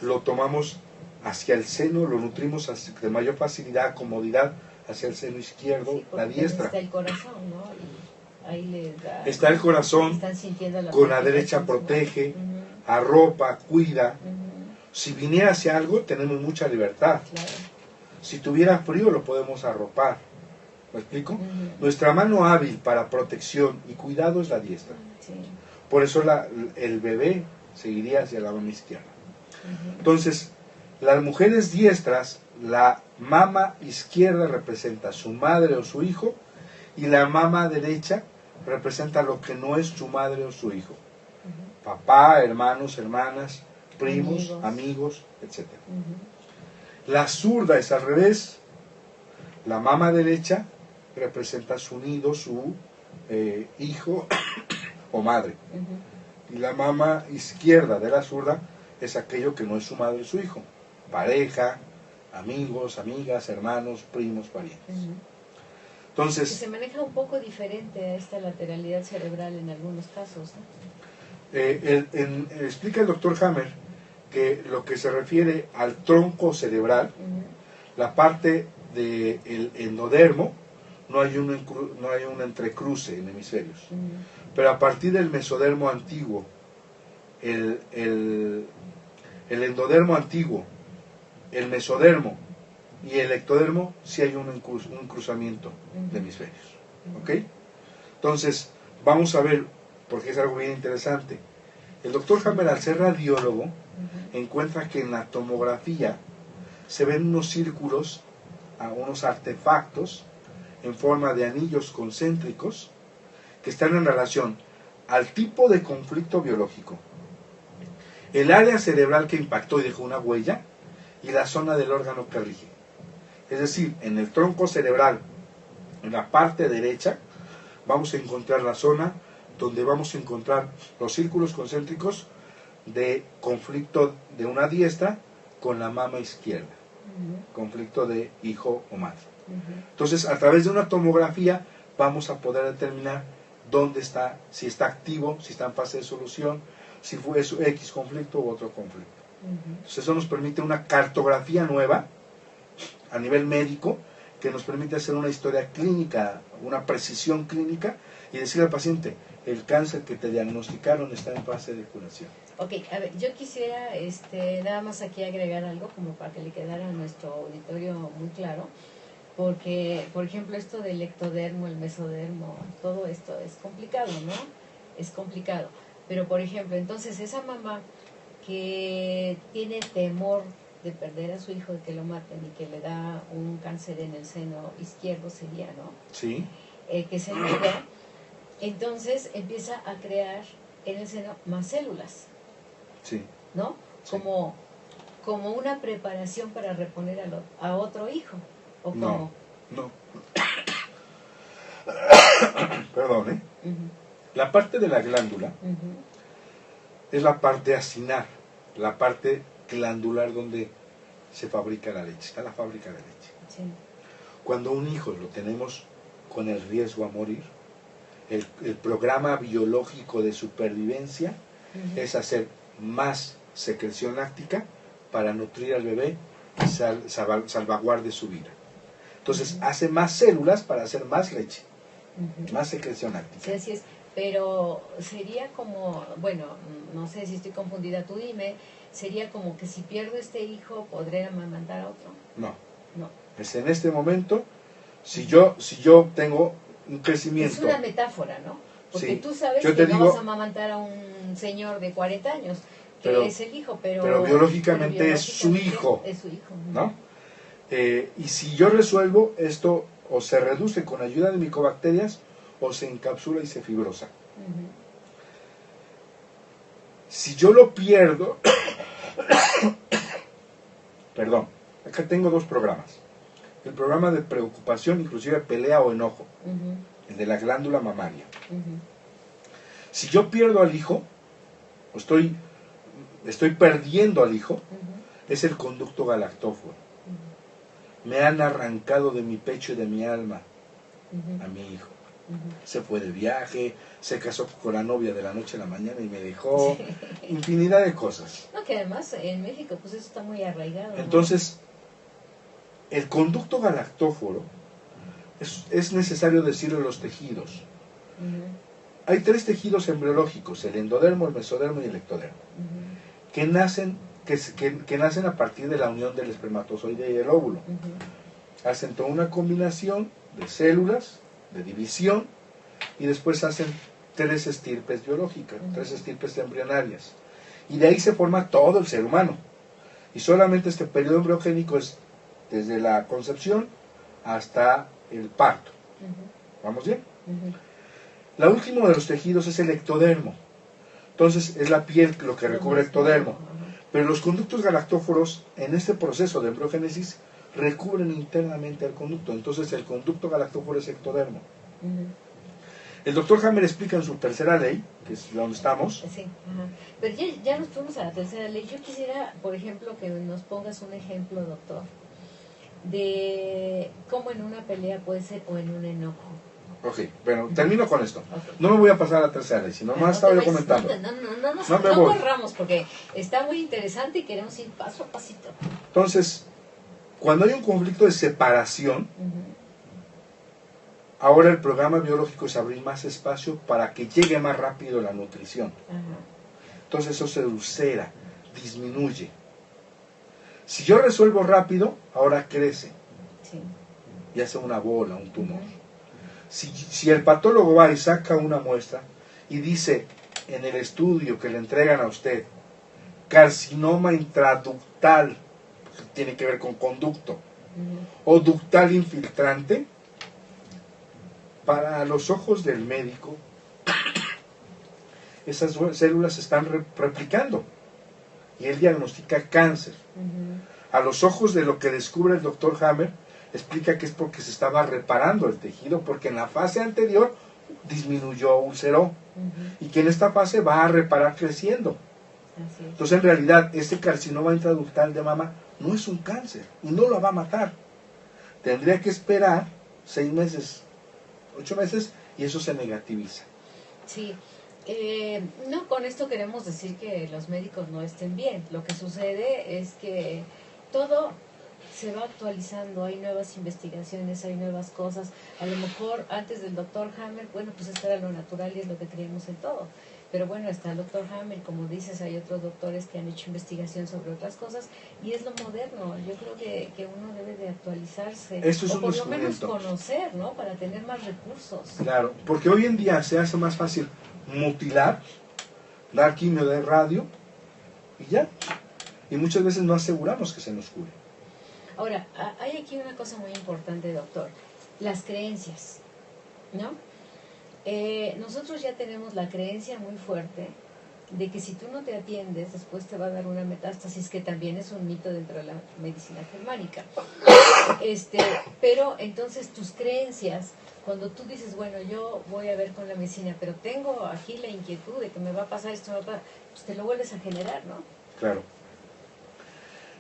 lo tomamos hacia el seno, lo nutrimos de mayor facilidad, comodidad, hacia el seno izquierdo, la diestra. Está el corazón, ¿no? Y ahí le da, está el corazón, con la derecha protege, arropa, cuida. Si viniera hacia algo, tenemos mucha libertad. Si tuviera frío, lo podemos arropar. ¿Me explico? Nuestra mano hábil para protección y cuidado es la diestra. Por eso el bebé seguiría hacia la mano izquierda. Entonces, las mujeres diestras, la mama izquierda representa a su madre o su hijo, y la mama derecha representa lo que no es su madre o su hijo. Papá, hermanos, hermanas, primos, amigos, etc. La zurda es al revés. La mama derecha representa su nido, su hijo o madre. Y la mama izquierda de la zurda es aquello que no es su madre o su hijo. Pareja, amigos, amigas, hermanos, primos, parientes. Entonces, se maneja un poco diferente a esta lateralidad cerebral en algunos casos, ¿no? Explica el doctor Hammer que lo que se refiere al tronco cerebral, la parte del endodermo, no hay un entrecruce en hemisferios. Pero a partir del mesodermo antiguo, el endodermo antiguo, el mesodermo y el ectodermo, sí hay un cruzamiento de hemisferios. ¿Ok? Entonces, vamos a ver, porque es algo bien interesante. El doctor Hammer, al ser radiólogo, encuentra que en la tomografía se ven unos círculos, unos artefactos en forma de anillos concéntricos que están en relación al tipo de conflicto biológico, el área cerebral que impactó y dejó una huella, y la zona del órgano que rige. Es decir, en el tronco cerebral, en la parte derecha, vamos a encontrar la zona donde vamos a encontrar los círculos concéntricos de conflicto de una diestra con la mama izquierda, conflicto de hijo o madre. Entonces, a través de una tomografía vamos a poder determinar dónde está, si está activo, si está en fase de solución, si fue X conflicto u otro conflicto. Entonces, eso nos permite una cartografía nueva a nivel médico, que nos permite hacer una historia clínica, una precisión clínica, y decirle al paciente, el cáncer que te diagnosticaron está en fase de curación. Ok, a ver, yo quisiera nada más aquí agregar algo como para que le quedara a nuestro auditorio muy claro, porque, por ejemplo, esto del ectodermo, el mesodermo, todo esto es complicado, ¿no? Es complicado. Pero, por ejemplo, entonces esa mamá que tiene temor de perder a su hijo, de que lo maten y que le da un cáncer en el seno izquierdo sería, ¿no? Sí. Que se niega, entonces empieza a crear en el seno más células. Sí. ¿No? Sí. Como una preparación para reponer a otro hijo. ¿O no, no. Perdón, ¿eh? La parte de la glándula es la parte acinar, la parte glandular donde se fabrica la leche, está la fábrica de leche. Sí. Cuando un hijo lo tenemos con el riesgo a morir, el programa biológico de supervivencia es hacer más secreción láctica para nutrir al bebé y salvaguarde su vida. Entonces hace más células para hacer más leche, más secreción láctica. Sí, así es. Pero sería como, bueno, no sé si estoy confundida, tú dime, sería como que si pierdo este hijo, ¿podré amamantar a otro? No. No. Es en este momento, si yo tengo un crecimiento... Es una metáfora, ¿no? Porque sí, tú sabes que no vas a amamantar a un señor de 40 años, que es el hijo, pero biológicamente es su hijo. Es su hijo, ¿no? Y si yo resuelvo esto, o se reduce con ayuda de micobacterias, o se encapsula y se fibrosa. Si yo lo pierdo, perdón, acá tengo dos programas. El programa de preocupación, inclusive pelea o enojo, el de la glándula mamaria. Si yo pierdo al hijo, o estoy perdiendo al hijo, es el conducto galactóforo. Me han arrancado de mi pecho y de mi alma a mi hijo. Se fue de viaje, se casó con la novia de la noche a la mañana y me dejó, infinidad de cosas. No, que además en México pues eso está muy arraigado. Entonces, el conducto galactóforo es necesario decirlo en los tejidos. Hay 3 tejidos embriológicos, el endodermo, el mesodermo y el ectodermo, que nacen a partir de la unión del espermatozoide y el óvulo. Hacen toda una combinación de células, de división, y después hacen 3 estirpes biológicas, 3 estirpes embrionarias. Y de ahí se forma todo el ser humano. Y solamente este periodo embriogénico es desde la concepción hasta el parto. ¿Vamos bien? La última de los tejidos es el ectodermo. Entonces es la piel lo que recubre el ectodermo. Pero los conductos galactóforos en este proceso de embriogénesis recubren internamente el conducto. Entonces el conducto galactóforo es ectodermo. El doctor Hammer explica en su tercera ley, que es donde estamos. Sí, pero ya nos fuimos a la tercera ley. Yo quisiera, por ejemplo, que nos pongas un ejemplo, doctor, de cómo en una pelea puede ser o en un enojo. Ok, bueno, termino con esto. No me voy a pasar a la tercera ley, sino más estaba yo comentando. No corramos porque está muy interesante y queremos ir paso a pasito. Entonces, cuando hay un conflicto de separación, ahora el programa biológico es abrir más espacio para que llegue más rápido la nutrición. Entonces eso se ulcera, disminuye. Si yo resuelvo rápido, ahora crece. Y hace una bola, un tumor. Si el patólogo va y saca una muestra y dice en el estudio que le entregan a usted carcinoma intraductal, que tiene que ver con conducto, o ductal infiltrante, para los ojos del médico, esas células se están replicando y él diagnostica cáncer. A los ojos de lo que descubre el doctor Hammer, explica que es porque se estaba reparando el tejido, porque en la fase anterior disminuyó, ulceró, y que en esta fase va a reparar creciendo. Entonces en realidad este carcinoma intraductal de mama no es un cáncer y no lo va a matar. tendría que esperar 6 meses, 8 meses, y eso se negativiza. Sí. No, con esto queremos decir que los médicos no estén bien. Lo que sucede es que todo se va actualizando, hay nuevas investigaciones, hay nuevas cosas. A lo mejor antes del doctor Hammer, bueno, pues esto era lo natural y es lo que creíamos en todo. Pero bueno, está el doctor Hammer, como dices, hay otros doctores que han hecho investigación sobre otras cosas y es lo moderno. Yo creo que uno debe de actualizarse, Esto es o un por lo menos descubrimiento. conocer, ¿no? Para tener más recursos. Claro, porque hoy en día se hace más fácil mutilar, dar quimio de radio y ya. Y muchas veces no aseguramos que se nos cure. Ahora, hay aquí una cosa muy importante, doctor, las creencias, ¿no? Nosotros ya tenemos la creencia muy fuerte de que si tú no te atiendes, después te va a dar una metástasis, que también es un mito dentro de la medicina germánica. Pero entonces tus creencias, cuando tú dices, bueno, yo voy a ver con la medicina, pero tengo aquí la inquietud de que me va a pasar esto, pues te lo vuelves a generar, ¿no? Claro.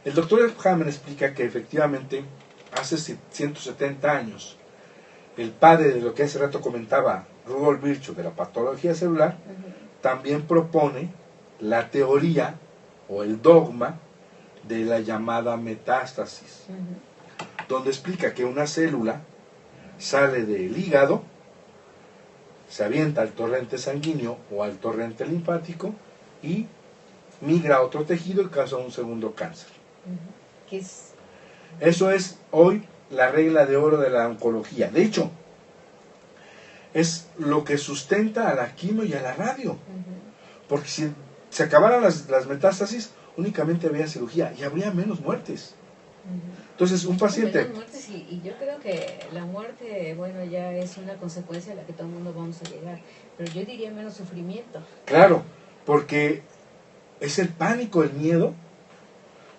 El doctor Hammer explica que efectivamente hace 170 años el padre de lo que hace rato comentaba Rudolf Virchow de la patología celular también propone la teoría o el dogma de la llamada metástasis, donde explica que una célula sale del hígado, se avienta al torrente sanguíneo o al torrente linfático y migra a otro tejido y causa un segundo cáncer. Eso es hoy la regla de oro de la oncología. De hecho, es lo que sustenta a la quimio y a la radio. Porque si se acabaran las metástasis, únicamente habría cirugía y habría menos muertes. Entonces, un paciente... Menos muertes y yo creo que la muerte, bueno, ya es una consecuencia a la que todo el mundo vamos a llegar. Pero yo diría menos sufrimiento. Claro, porque es el pánico, el miedo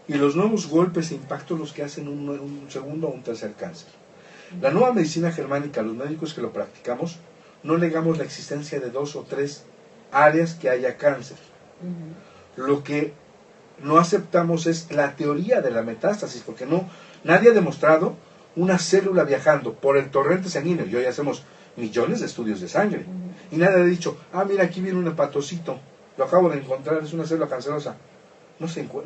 y los nuevos golpes e impactos los que hacen un segundo o un tercer cáncer. La nueva medicina germánica, los médicos que lo practicamos, no negamos la existencia de 2 o 3 áreas que haya cáncer. Lo que no aceptamos es la teoría de la metástasis, porque nadie ha demostrado una célula viajando por el torrente sanguíneo, y hoy hacemos millones de estudios de sangre, y nadie ha dicho, mira, aquí viene un hepatocito, lo acabo de encontrar, es una célula cancerosa.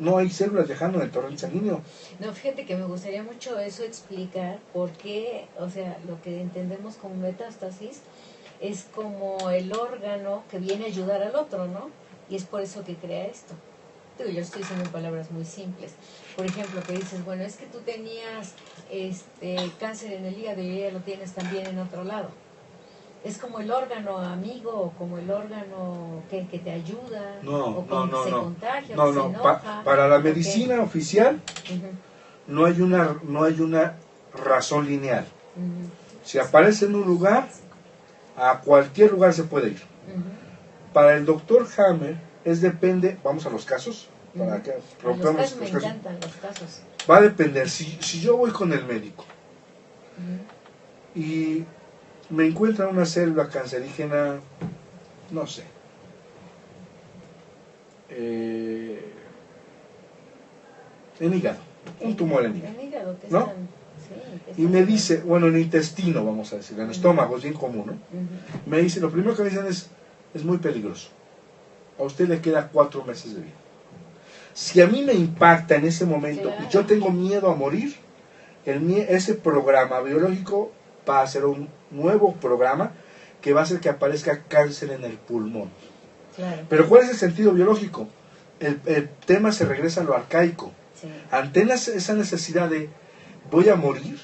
No hay células viajando en el torrente sanguíneo. No, fíjate que me gustaría mucho eso explicar, porque, o sea, lo que entendemos como metástasis es como el órgano que viene a ayudar al otro, ¿no? Y es por eso que crea esto. Yo estoy diciendo en palabras muy simples. Por ejemplo, que dices, bueno, es que tú tenías cáncer en el hígado y ya lo tienes también en otro lado. Es como el órgano amigo, o como el órgano que te ayuda, o como que se contagia, o que se enoja. Para la medicina oficial no hay una razón lineal. Si aparece en un lugar, a cualquier lugar se puede ir. Para el doctor Hammer depende, vamos a los casos, para que rompamos los casos. Me encantan los casos. Va a depender, si yo voy con el médico y me encuentran una célula cancerígena, no sé, en hígado, un tumor en hígado, ¿no? Y me dice, bueno, en el intestino, vamos a decir, en el estómago, es bien común, ¿no? Me dice, lo primero que me dicen es muy peligroso. A usted le queda 4 meses de vida. Si a mí me impacta en ese momento y yo tengo miedo a morir, ese programa biológico va a ser un nuevo programa que va a hacer que aparezca cáncer en el pulmón. Pero ¿cuál es el sentido biológico? El tema se regresa a lo arcaico. Ante esa necesidad de voy a morir,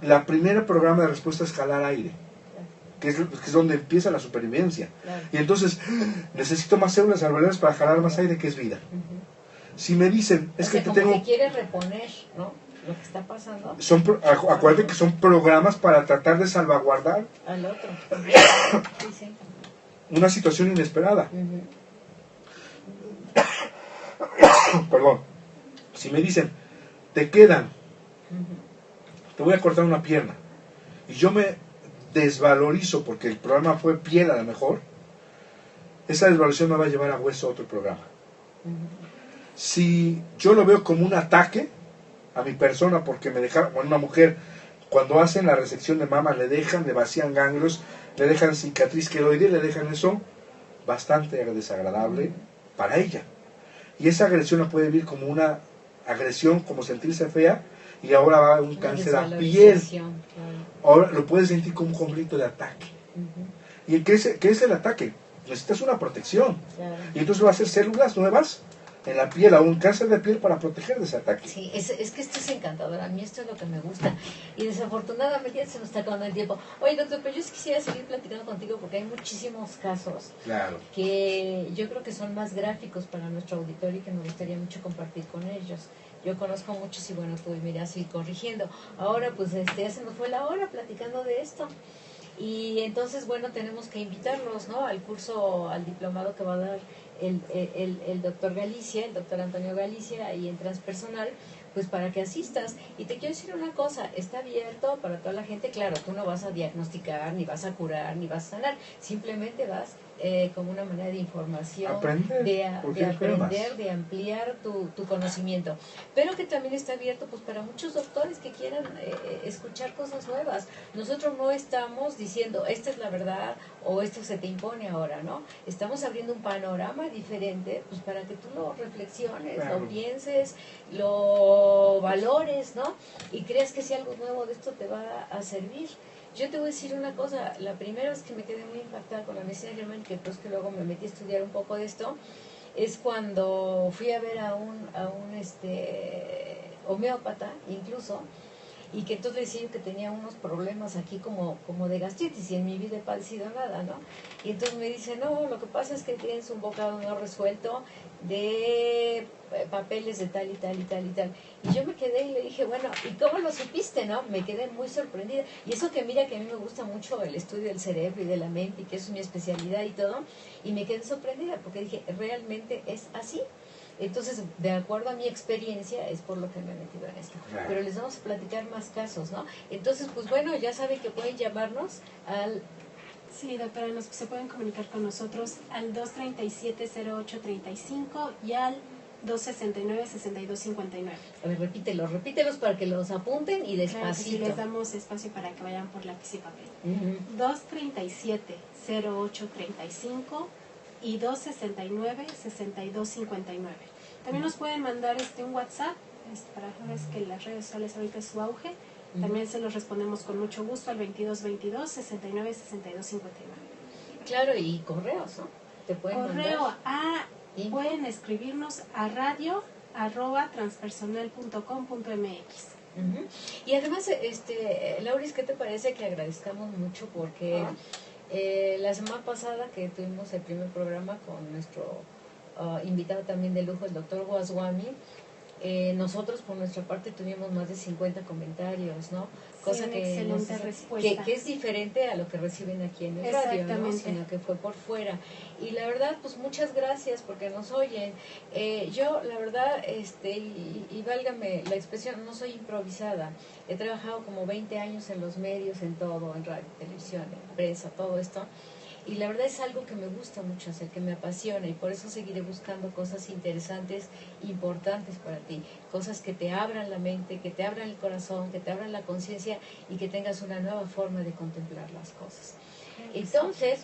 la primera programa de respuesta es jalar aire, que es donde empieza la supervivencia. Y entonces necesito más células alveolares para jalar más aire, que es vida. Si me dicen, es que te tengo... que quieres reponer, ¿no? Lo que está pasando. Acuérdate que son programas para tratar de salvaguardar al otro. Una situación inesperada. Perdón. Si me dicen, te quedan, te voy a cortar una pierna, y yo me desvalorizo porque el programa fue piel a lo mejor, esa desvalorización me va a llevar a hueso a otro programa. Si yo lo veo como un ataque a mi persona porque me dejaron, bueno, una mujer Cuando hacen la resección de mama, le vacían ganglios, le dejan cicatriz queloide, le dejan eso bastante desagradable para ella. Y esa agresión la puede vivir como una agresión, como sentirse fea, y ahora va un cáncer a piel. Claro. Ahora lo puedes sentir como un conflicto de ataque. ¿Y qué es el ataque? Necesitas una protección. Claro. Y entonces va a hacer células nuevas en la piel, a un cáncer de piel para proteger de ese ataque. Sí, es que esto es encantador, a mí esto es lo que me gusta. Y desafortunadamente ya se nos está acabando el tiempo. Oye, doctor, pero yo sí quisiera seguir platicando contigo porque hay muchísimos casos que yo creo que son más gráficos para nuestro auditorio y que me gustaría mucho compartir con ellos. Yo conozco muchos y bueno, tú me irás a ir corrigiendo. Ahora pues ya se nos fue la hora platicando de esto. Y entonces, bueno, tenemos que invitarlos, ¿no? Al curso, al diplomado que va a dar el doctor Galicia, el doctor Antonio Galicia, ahí en Transpersonal, pues para que asistas. Y te quiero decir una cosa, está abierto para toda la gente. Claro, tú no vas a diagnosticar, ni vas a curar, ni vas a sanar. Simplemente vas como una manera de información, de aprender, de ampliar tu conocimiento. Pero que también está abierto pues para muchos doctores que quieran escuchar cosas nuevas. Nosotros no estamos diciendo, esta es la verdad o esto se te impone ahora, ¿no? Estamos abriendo un panorama diferente pues para que tú lo reflexiones, lo pienses, lo valores, ¿no? Y creas que si algo nuevo de esto te va a servir. Yo te voy a decir una cosa, la primera vez que me quedé muy impactada con la medicina germánica, pues que luego me metí a estudiar un poco de esto, es cuando fui a ver a un homeópata incluso, y que entonces le decía que tenía unos problemas aquí como de gastritis y en mi vida he padecido nada, ¿no? Y entonces me dice, no, lo que pasa es que tienes un bocado no resuelto de papeles de tal y tal y tal y tal. Y yo me quedé y le dije, bueno, ¿y cómo lo supiste, no? Me quedé muy sorprendida. Y eso que mira que a mí me gusta mucho el estudio del cerebro y de la mente y que eso es mi especialidad y todo. Y me quedé sorprendida porque dije, ¿realmente es así? Entonces, de acuerdo a mi experiencia, es por lo que me he metido en esto. Claro. Pero les vamos a platicar más casos, ¿no? Entonces, pues bueno, ya saben que pueden llamarnos al... Sí, doctora, se pueden comunicar con nosotros al 237-0835 y al 269-6259. A ver, repítelos para que los apunten y despacito. Claro que sí, les damos espacio para que vayan por lápiz y papel. 237-0835 y 269-6259. También nos pueden mandar un WhatsApp, para ver que las redes sociales ahorita es su auge. También se los respondemos con mucho gusto al 2222-69-6259. Claro, y correos, ¿no? Te pueden mandar. Pueden escribirnos a radio@transpersonal.com.mx. Y además, Lauris, ¿qué te parece que agradezcamos mucho? Porque la semana pasada que tuvimos el primer programa con nuestro invitado también de lujo, el doctor Guaswami, nosotros por nuestra parte tuvimos más de 50 comentarios, ¿no? Cosa que es diferente a lo que reciben aquí en el radio, ¿no? Sino que fue por fuera. Y la verdad, pues muchas gracias porque nos oyen. Yo, la verdad, y válgame la expresión, no soy improvisada. He trabajado como 20 años en los medios, en todo, en radio, televisión, en prensa, todo esto. Y la verdad es algo que me gusta mucho hacer, que me apasiona, y por eso seguiré buscando cosas interesantes, importantes para ti, cosas que te abran la mente, que te abran el corazón, que te abran la conciencia y que tengas una nueva forma de contemplar las cosas. Entonces,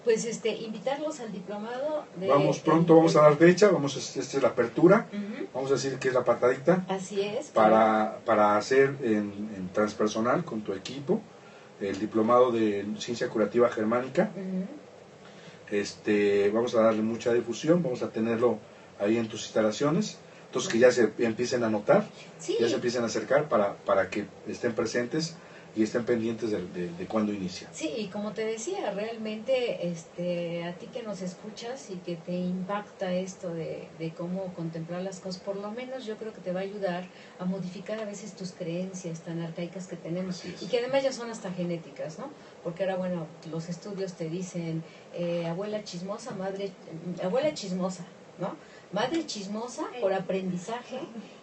pues invitarlos al diplomado. Vamos a dar fecha, esta es la apertura, vamos a decir que es la patadita. Así es. Para hacer en Transpersonal con tu equipo el diplomado de Ciencia Curativa Germánica. Vamos a darle mucha difusión, vamos a tenerlo ahí en tus instalaciones, entonces que ya se empiecen a notar, ya se empiecen a acercar para que estén presentes y estén pendientes de cuándo inicia. Sí, y como te decía, realmente a ti que nos escuchas y que te impacta esto de cómo contemplar las cosas, por lo menos yo creo que te va a ayudar a modificar a veces tus creencias tan arcaicas que tenemos y que además ya son hasta genéticas, ¿no? Porque ahora, bueno, los estudios te dicen abuela chismosa, ¿no? Madre chismosa por aprendizaje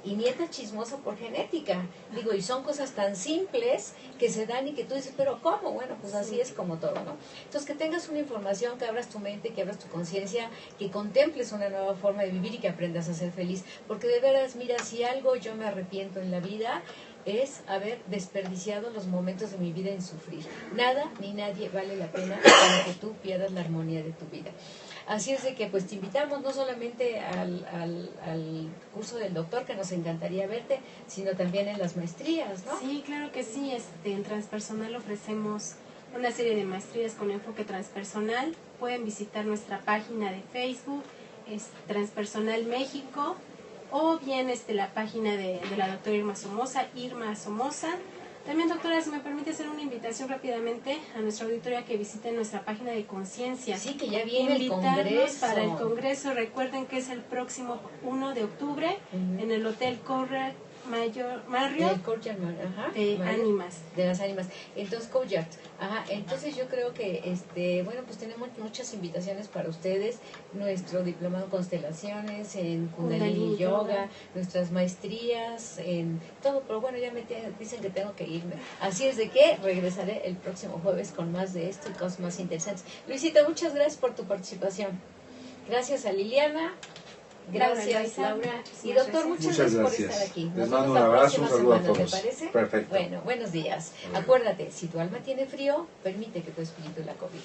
y nieta chismosa por genética. Digo, y son cosas tan simples que se dan y que tú dices, pero ¿cómo? Bueno, pues así es como todo, ¿no? Entonces, que tengas una información, que abras tu mente, que abras tu conciencia, que contemples una nueva forma de vivir y que aprendas a ser feliz. Porque de veras, mira, si algo yo me arrepiento en la vida es haber desperdiciado los momentos de mi vida en sufrir. Nada ni nadie vale la pena para que tú pierdas la armonía de tu vida. Así es de que pues te invitamos no solamente al curso del doctor, que nos encantaría verte, sino también en las maestrías, ¿no? Sí, claro que sí. En Transpersonal ofrecemos una serie de maestrías con enfoque transpersonal. Pueden visitar nuestra página de Facebook, es Transpersonal México, o bien la página de la doctora Irma Somoza. También, doctora, si me permite hacer una invitación rápidamente a nuestra auditoría que visite nuestra página de Conciencia. Sí, que ya viene el Invitarnos congreso. para el congreso. Recuerden que es el próximo 1 de octubre en el Hotel Marriott de Ánimas. De las ánimas. Entonces, Courtyard. Ajá, entonces yo creo que, bueno, pues tenemos muchas invitaciones para ustedes. Nuestro diplomado Constelaciones, en Kundalini Yoga, nuestras maestrías, en todo. Pero bueno, ya dicen que tengo que irme. Así es de que regresaré el próximo jueves con más de esto y cosas más interesantes. Luisita, muchas gracias por tu participación. Gracias a Liliana. Gracias, Laura. Y doctor, muchas gracias por estar aquí. Les mando un abrazo, un saludo a todos. ¿Te parece? Perfecto. Bueno, buenos días. Acuérdate, si tu alma tiene frío, permite que tu espíritu la cobije.